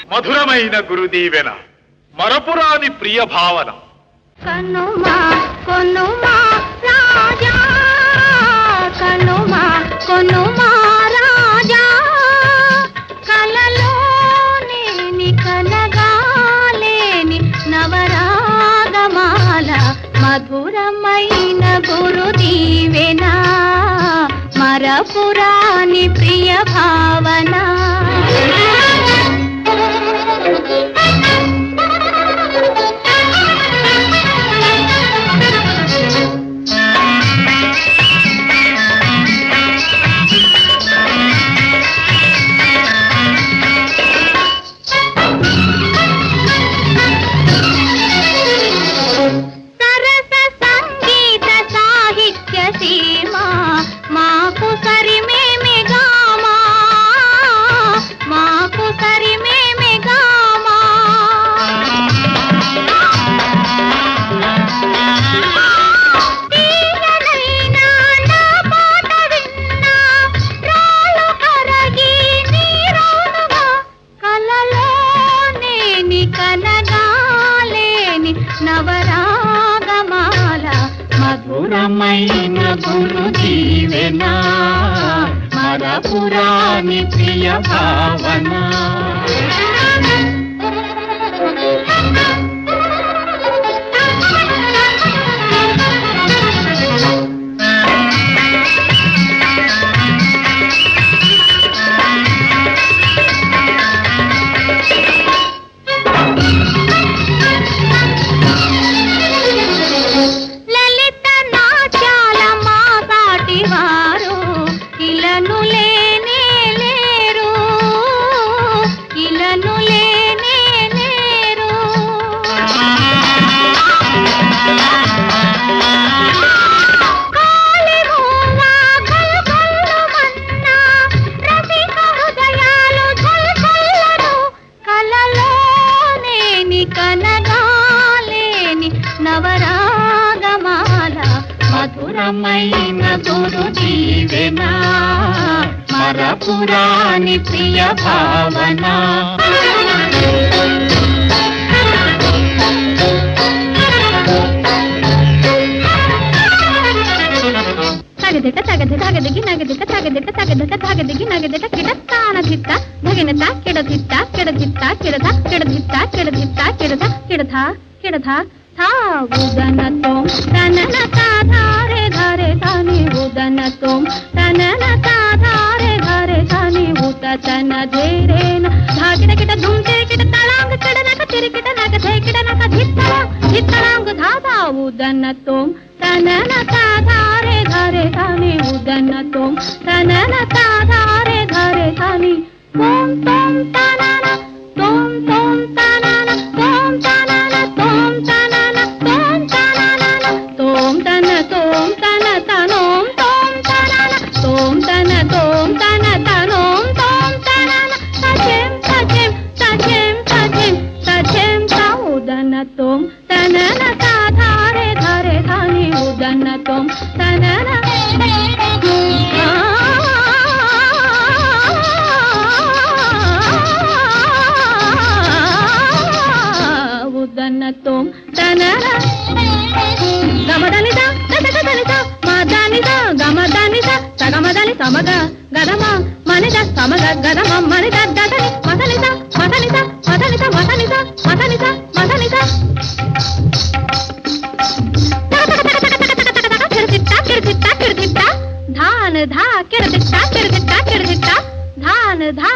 మధురమైన గురుదీవెన మరపురాని ప్రియ భావన కనుమా కొనుమా రాజా కనుమా కొనుమా రాజా కలలోని కనగాలేని నవరాగమాల మధురమైన గురుదీవెన మరపురాని ప్రియ భావన నవరాగమాల మధురమైన గురుదీవెన మరపురాని ప్రియ భావన నవరాగమాల మధురమైన గురుదీవెన మరపురాని ప్రియ భావన తగదిట తగది తగదిగి నగదిట తగదిట తగదిట తగదిగి నగదిట కిడతానదిట్ట భగినత కిడదిట్ట కిడదిట్ట కిడద కిడదిట్ట కిడదిట్ట కిడద కిడధ కిడధ ఉదనతోం తనన ధారే ధారే ధాని ఉదనతోం తనన ధారే ధారే ధాని ఉత తన ధేరేన ధాకిట కిట ధుంతే కిట తలాంగ కిడనక తిరికిట నక ధేకిట నక ధిత్తలా ధిత్తలాంగ ధాదా ఉదనతోం తనన ధారే ధారే ధాని ఉదనతోం తనన ధారే ధారే ధాని ఓం తోం తనన తోం తోం తనన తోం తనన తోం తనన తోం తనన తోం తన తోం తన తనోం తోం తనన తోం తన తోం తన తనోం తోం తనన సచెం సచెం సచెం సచెం సచెం సౌదన తోం తనన ధారే ధారే ధాని ఉదన్న తోం తనన ఉదన్న తోం తనన గమదనిద దదదనిద మాదానిద గమదానిద సగమదని సమగ గదమ మనిద సమగ గదమ మనిద దదని మదనిద మదనిద మదనిద మదనిద మదనిద మదనిద కిరదిట్ట కిరదిట్ట కిరదిట్ట ధాన ధా కిరదిట్ట కిరదిట్ట కిరదిట్ట ధాన ధా